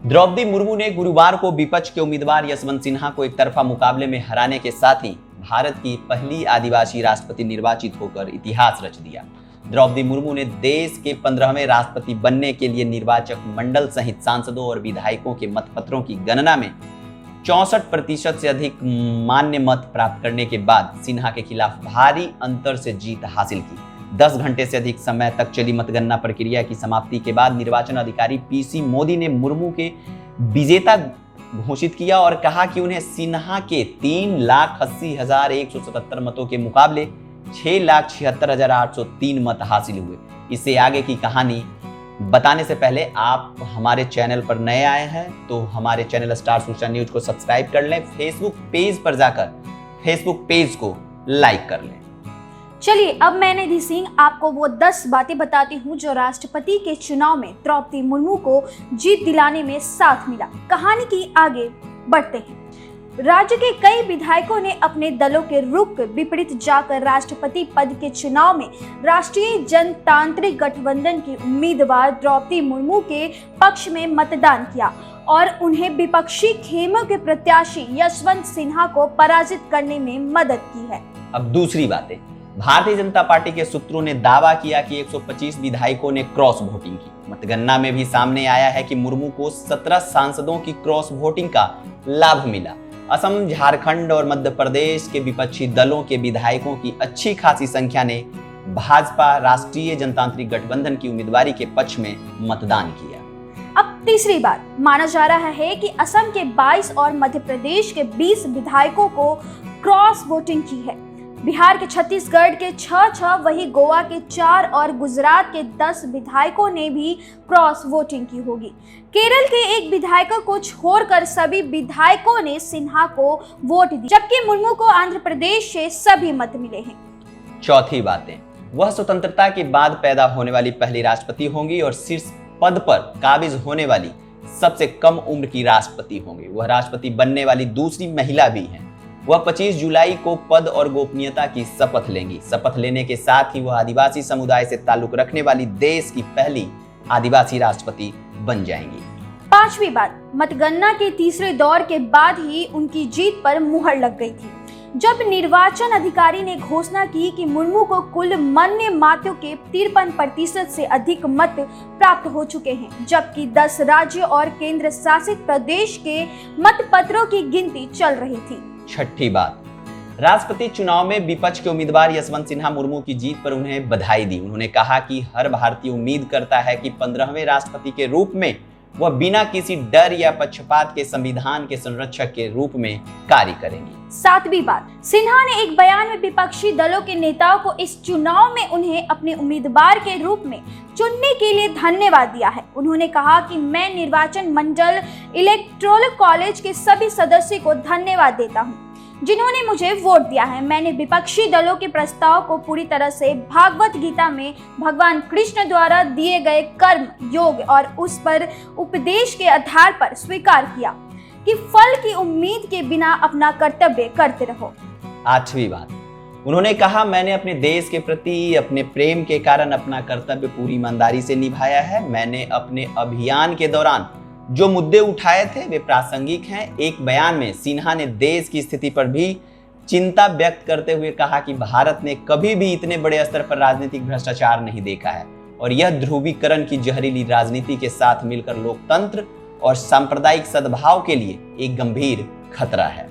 द्रौपदी मुर्मू ने गुरुवार को विपक्ष के उम्मीदवार यशवंत सिन्हा को एक तरफा मुकाबले में हराने के साथ ही भारत की पहली आदिवासी राष्ट्रपति निर्वाचित होकर इतिहास रच दिया। द्रौपदी मुर्मू ने देश के 15वें राष्ट्रपति बनने के लिए निर्वाचक मंडल सहित सांसदों और विधायकों के मतपत्रों की गणना में 64% से अधिक मान्य मत प्राप्त करने के बाद सिन्हा के खिलाफ भारी अंतर से जीत हासिल की। 10 घंटे से अधिक समय तक चली मतगणना प्रक्रिया की समाप्ति के बाद निर्वाचन अधिकारी पीसी मोदी ने मुर्मू के विजेता घोषित किया और कहा कि उन्हें सिन्हा के 3,80,177 मतों के मुकाबले 6,76,803 मत हासिल हुए। इससे आगे की कहानी बताने से पहले आप हमारे चैनल पर नए आए हैं तो हमारे चैनल स्टार सूचना न्यूज को सब्सक्राइब कर लें। फेसबुक पेज पर जाकर फेसबुक पेज को लाइक कर लें। चलिए अब मैं निधि सिंह आपको वो 10 बातें बताती हूँ जो राष्ट्रपति के चुनाव में द्रौपदी मुर्मू को जीत दिलाने में साथ मिला। कहानी की आगे बढ़ते हैं। राज्य के कई विधायकों ने अपने दलों के रुख विपरीत जाकर राष्ट्रपति पद के चुनाव में राष्ट्रीय जनतांत्रिक गठबंधन की उम्मीदवार द्रौपदी मुर्मू के पक्ष में मतदान किया और उन्हें विपक्षी खेमों के प्रत्याशी यशवंत सिन्हा को पराजित करने में मदद की है। अब दूसरी बातें, भारतीय जनता पार्टी के सूत्रों ने दावा किया कि 125 विधायकों ने क्रॉस वोटिंग की। मतगणना में भी सामने आया है कि मुर्मू को 17 सांसदों की क्रॉस वोटिंग का लाभ मिला। असम, झारखंड और मध्य प्रदेश के विपक्षी दलों के विधायकों की अच्छी खासी संख्या ने भाजपा राष्ट्रीय जनतांत्रिक गठबंधन की उम्मीदवारी के पक्ष में मतदान किया। अब तीसरी बात, माना जा रहा है कि असम के 22 और मध्य प्रदेश के 20 विधायकों को क्रॉस वोटिंग की है। बिहार के, छत्तीसगढ़ के 6, वही गोवा के 4 और गुजरात के 10 विधायकों ने भी क्रॉस वोटिंग की होगी। केरल के एक विधायक को छोड़कर सभी विधायकों ने सिन्हा को वोट दी, जबकि मुर्मू को आंध्र प्रदेश से सभी मत मिले हैं। चौथी बातें, वह स्वतंत्रता के बाद पैदा होने वाली पहली राष्ट्रपति होंगी और शीर्ष पद पर काबिज होने वाली सबसे कम उम्र की राष्ट्रपति होंगी। वह राष्ट्रपति बनने वाली दूसरी महिला भी हैं। वह 25 जुलाई को पद और गोपनीयता की शपथ लेंगी। शपथ लेने के साथ ही वह आदिवासी समुदाय से ताल्लुक रखने वाली देश की पहली आदिवासी राष्ट्रपति बन जाएंगी। पांचवी बात, मतगणना के तीसरे दौर के बाद ही उनकी जीत पर मुहर लग गई थी, जब निर्वाचन अधिकारी ने घोषणा की कि मुर्मू को कुल मान्य मतों के 53% से अधिक मत प्राप्त हो चुके हैं, जबकि 10 राज्य और केंद्र शासित प्रदेश के मतपत्रों की गिनती चल रही थी। छठी बात, राष्ट्रपति चुनाव में विपक्ष के उम्मीदवार यशवंत सिन्हा मुर्मू की जीत पर उन्हें बधाई दी। उन्होंने कहा कि हर भारतीय उम्मीद करता है कि 15वें राष्ट्रपति के रूप में वह बिना किसी डर या पक्षपात के संविधान के संरक्षक के रूप में कार्य करेंगी। सातवीं बात, सिन्हा ने एक बयान में विपक्षी दलों के नेताओं को इस चुनाव में उन्हें अपने उम्मीदवार के रूप में चुनने के लिए धन्यवाद दिया है। उन्होंने कहा कि मैं निर्वाचन मंडल इलेक्टोरल कॉलेज के सभी सदस्यों को धन्यवाद देता हूं जिन्होंने मुझे वोट दिया है। मैंने विपक्षी दलों के प्रस्ताव को पूरी तरह से भागवत गीता में भगवान कृष्ण द्वारा दिए गए कर्म योग और उस पर उपदेश के आधार पर स्वीकार किया कि फल की उम्मीद के बिना अपना कर्तव्य करते रहो। आठवीं बात, उन्होंने कहा मैंने अपने देश के प्रति अपने प्रेम के कारण अपना कर्तव्य पूरी ईमानदारी से निभाया है। मैंने अपने अभियान के दौरान जो मुद्दे उठाए थे वे प्रासंगिक हैं। एक बयान में सिन्हा ने देश की स्थिति पर भी चिंता व्यक्त करते हुए कहा कि भारत ने कभी भी इतने बड़े स्तर पर राजनीतिक भ्रष्टाचार नहीं देखा है और यह ध्रुवीकरण की जहरीली राजनीति के साथ मिलकर लोकतंत्र और सांप्रदायिक सद्भाव के लिए एक गंभीर खतरा है।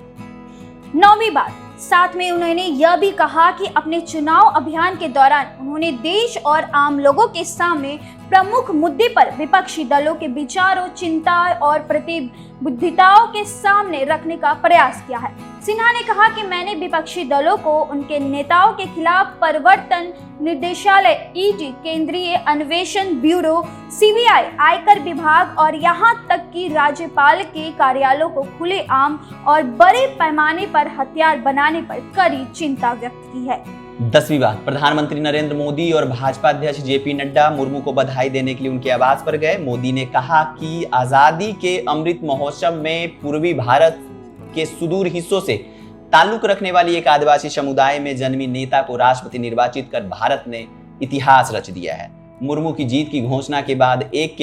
नौवीं बात, साथ में उन्होंने यह भी कहा कि अपने चुनाव अभियान के दौरान उन्होंने देश और आम लोगों के सामने प्रमुख मुद्दे पर विपक्षी दलों के विचारों, चिंता और प्रतिबद्धताओं के सामने रखने का प्रयास किया है। सिन्हा ने कहा कि मैंने विपक्षी दलों को उनके नेताओं के खिलाफ प्रवर्तन निदेशालय, ईडी, केंद्रीय अन्वेषण ब्यूरो, सीबीआई, आयकर विभाग और यहां तक कि राज्यपाल के कार्यालयों को खुलेआम और बड़े पैमाने पर हथियार बनाने पर कड़ी चिंता व्यक्त की है। 10वीं बात, प्रधानमंत्री नरेंद्र मोदी और भाजपा अध्यक्ष जेपी नड्डा मुर्मू को बधाई देने के लिए उनके आवास पर गए। मोदी ने कहा कि आजादी के अमृत महोत्सव में पूर्वी भारत के सुदूर हिस्सों से ताल्लुक रखने वाली एक आदिवासी समुदाय में जन्मी नेता को राष्ट्रपति निर्वाचित कर भारत ने इतिहास रच दिया है। मुर्मू की जीत की घोषणा के बाद एक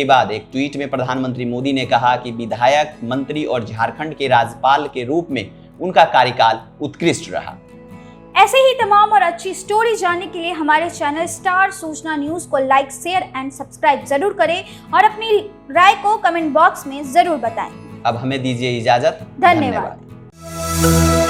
ट्वीट में प्रधानमंत्री मोदी ने कहा कि विधायक, मंत्री और झारखंड के राज्यपाल के रूप में उनका कार्यकाल उत्कृष्ट रहा। ऐसे ही तमाम और अच्छी स्टोरी जानने के लिए हमारे चैनल स्टार सूचना न्यूज को लाइक, शेयर एंड सब्सक्राइब जरूर करें और अपनी राय को कमेंट बॉक्स में जरूर बताएं। अब हमें दीजिए इजाजत। धन्यवाद।